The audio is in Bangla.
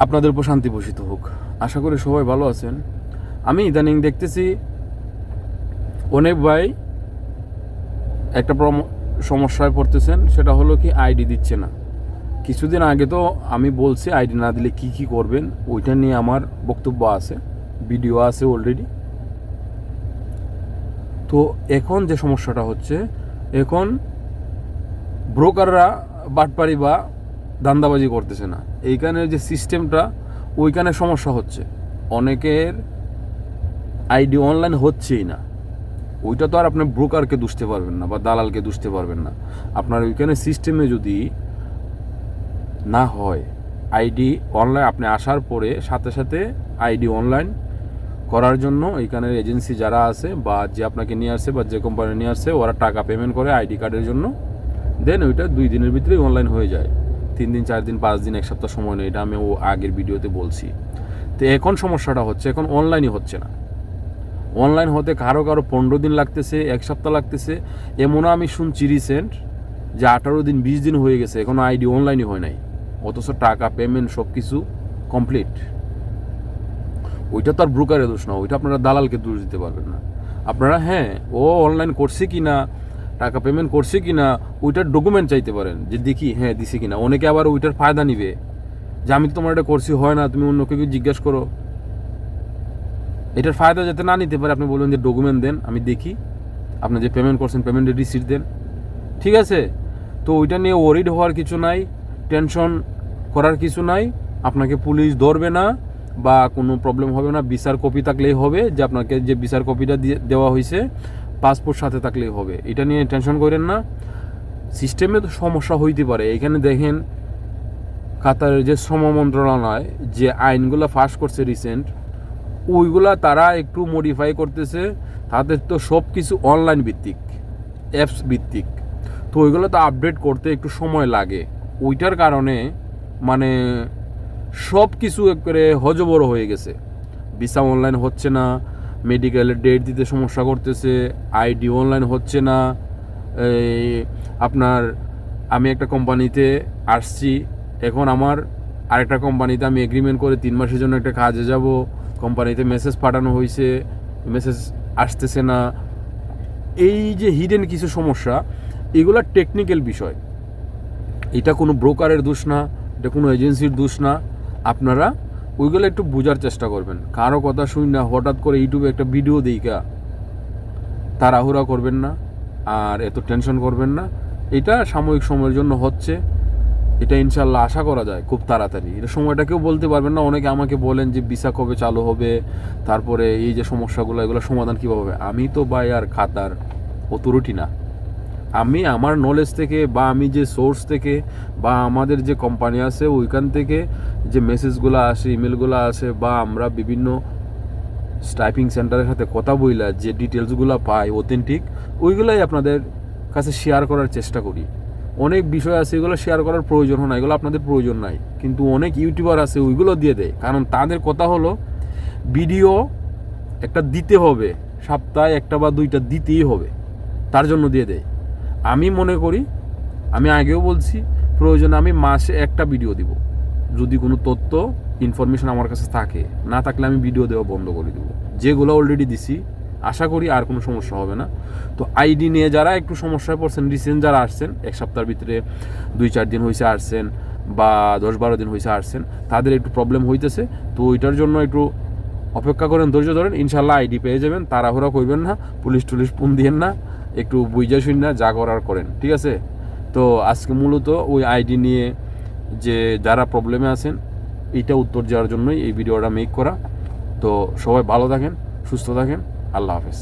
আপনাদের উপর শান্তি পোষিত হোক। আশা করি সবাই ভালো আছেন। আমি ইদানিং দেখতেছি অনেক ভাই একটা সমস্যায় পড়তেছেন, সেটা হলো কি আইডি দিচ্ছে না। কিছুদিন আগে তো আমি বলছি আইডি না দিলে কি কি করবেন, ওইটা নিয়ে আমার বক্তব্য আছে, ভিডিও আছে অলরেডি। তো এখন যে সমস্যাটা হচ্ছে, এখন ব্রোকাররা বাটপারি বা ধান্দাবাজি করতেছে না, এইখানের যে সিস্টেমটা ওইখানে সমস্যা হচ্ছে। অনেকের আইডি অনলাইন হচ্ছেই না। ওইটা তো আর আপনি ব্রোকারকে দুষতে পারবেন না বা দালালকে দুষতে পারবেন না। আপনার ওইখানে সিস্টেমে যদি না হয় আইডি অনলাইন, আপনি আসার পরে সাথে সাথে আইডি অনলাইন করার জন্য এইখানের এজেন্সি যারা আছে বা যে আপনাকে নিয়ে আসছে বা যে কোম্পানি নিয়ে আসছে, ওরা টাকা পেমেন্ট করে আইডি কার্ডের জন্য, দেন ওইটা 2 দিনের ভিতরেই অনলাইন হয়ে যায়। 3 দিন 4 দিন 5 দিন 1 সপ্তাহ সময় নেই, এটা আমি আগের ভিডিওতে বলছি। তো এখন সমস্যাটা হচ্ছে, এখন অনলাইনই হচ্ছে না। অনলাইন হতে কারো 15 দিন লাগতেছে, 1 সপ্তাহ লাগতেছে। এমনও আমি শুনছি রিসেন্ট যে 18 দিন 20 দিন হয়ে গেছে, এখনও আইডি অনলাইনই হয় নাই, অথচ টাকা পেমেন্ট সব কিছু কমপ্লিট। ওইটা তো আর ব্রোকারের দোষ না, ওইটা আপনারা দালালকে দোষ দিতে পারবেন না। আপনারা ও অনলাইন করছে কি না, টাকা পেমেন্ট করছে কি না, ওইটার ডকুমেন্ট চাইতে পারেন যে দেখি দিছে কি না। অনেকে আবার ওইটার ফায়দা নিবে যে আমি তো তোমার এটা করছি, হয় না, তুমি অন্য কেউ জিজ্ঞাসা করো। এটার ফায়দা যাতে না নিতে পারে, আপনি বলবেন যে ডকুমেন্ট দেন, আমি দেখি আপনি যে পেমেন্ট করছেন, পেমেন্টের রিসিট দেন, ঠিক আছে? তো ওইটা নিয়ে ওয়ারিড হওয়ার কিছু নাই, টেনশন করার কিছু নাই। আপনাকে পুলিশ ধরবে না বা কোনো প্রবলেম হবে না। ভিসার কপি থাকলেই হবে, যে আপনাকে যে ভিসার কপিটা দেওয়া হয়েছে পাসপোর্ট সাথে থাকলেই হবে। এটা নিয়ে টেনশন করেন না। সিস্টেমে তো সমস্যা হইতে পারে। এখানে দেখেন কাতারের যে শ্রম মন্ত্রণালয় যে আইনগুলো পাস করছে রিসেন্ট, ওইগুলা তারা একটু মডিফাই করতেছে। তাদের তো সব কিছু অনলাইন ভিত্তিক, অ্যাপস ভিত্তিক, তো ওইগুলো তো আপডেট করতে একটু সময় লাগে। ওইটার কারণে মানে সব কিছু একবারে হজবড় হয়ে গেছে। ভিসা অনলাইন হচ্ছে না, মেডিকেলের ডেট দিতে সমস্যা করতেছে, আইডি অনলাইন হচ্ছে না। আপনার আমি একটা কোম্পানিতে আসছি, এখন আমার আরেকটা কোম্পানিতে আমি এগ্রিমেন্ট করে 3 মাসের জন্য একটা কাজে যাব, কোম্পানিতে মেসেজ পাঠানো হয়েছে, মেসেজ আসতেছে না। এই যে হিডেন কিছু সমস্যা, এগুলো টেকনিক্যাল বিষয়। এটা কোনো ব্রোকারের দোষ না, এটা কোনো এজেন্সির দোষ না। আপনারা ওইগুলো একটু বোঝার চেষ্টা করবেন। কারো কথা শুনি না হঠাৎ করে ইউটিউবে একটা ভিডিও দিইকা তাড়াহুড়া করবেন না, আর এত টেনশন করবেন না। এটা সাময়িক সময়ের জন্য হচ্ছে, এটা ইনশাল্লাহ আশা করা যায় খুব তাড়াতাড়ি। এটা সময়টা কেউ বলতে পারবেন না। অনেকে আমাকে বলেন যে ভিসা কবে চালু হবে, তারপরে এই যে সমস্যাগুলো, এগুলো সমাধান কীভাবে হবে। আমি তো ভাই আর খাতার অথরিটি না। আমি আমার নলেজ থেকে বা আমি যে সোর্স থেকে বা আমাদের যে কোম্পানি আছে ওইখান থেকে যে মেসেজগুলো আসে, ইমেলগুলো আসে, বা আমরা বিভিন্ন টাইপিং সেন্টারের সাথে কথা বইলা যে ডিটেলসগুলো পাই অথেন্টিক, ওইগুলাই আপনাদের কাছে শেয়ার করার চেষ্টা করি। অনেক বিষয় আছে এগুলো শেয়ার করার প্রয়োজন হয় না, এগুলো আপনাদের প্রয়োজন নাই, কিন্তু অনেক ইউটিউবার আছে ওইগুলো দিয়ে দেয়। কারণ তাদের কথা হলো ভিডিও একটা দিতে হবে, সপ্তাহে 1টা বা 2টা দিতেই হবে, তার জন্য দিয়ে দেয়। আমি মনে করি, আমি আগেও বলছি, প্রয়োজনে আমি মাসে 1টা ভিডিও দিব। যদি কোনো তথ্য ইনফরমেশন আমার কাছে থাকে, না থাকলে আমি ভিডিও দেওয়া বন্ধ করে দেবো। যেগুলো অলরেডি দিছি, আশা করি আর কোনো সমস্যা হবে না। তো আইডি নিয়ে যারা একটু সমস্যায় পড়ছেন, রিসেন্ট যারা আসছেন, 1 সপ্তাহের ভিতরে 2-4 দিন হয়েছে আসছেন বা 10-12 দিন হয়েছে আসছেন, তাদের একটু প্রবলেম হইতেছে। তো ওইটার জন্য একটু অপেক্ষা করেন, ধৈর্য ধরেন, ইনশাল্লাহ আইডি পেয়ে যাবেন। তাড়াহুড়া করবেন না, পুলিশ ফোন দিয়েন না, একটু বুঝা শুন না, যা করার করেন, ঠিক আছে? তো আজকে মূলত ওই আইডি নিয়ে যে যারা প্রবলেমে আছেন, এইটা উত্তর দেওয়ার জন্যই এই ভিডিওটা মেক করা। তো সবাই ভালো থাকেন, সুস্থ থাকেন, আল্লাহ হাফেজ।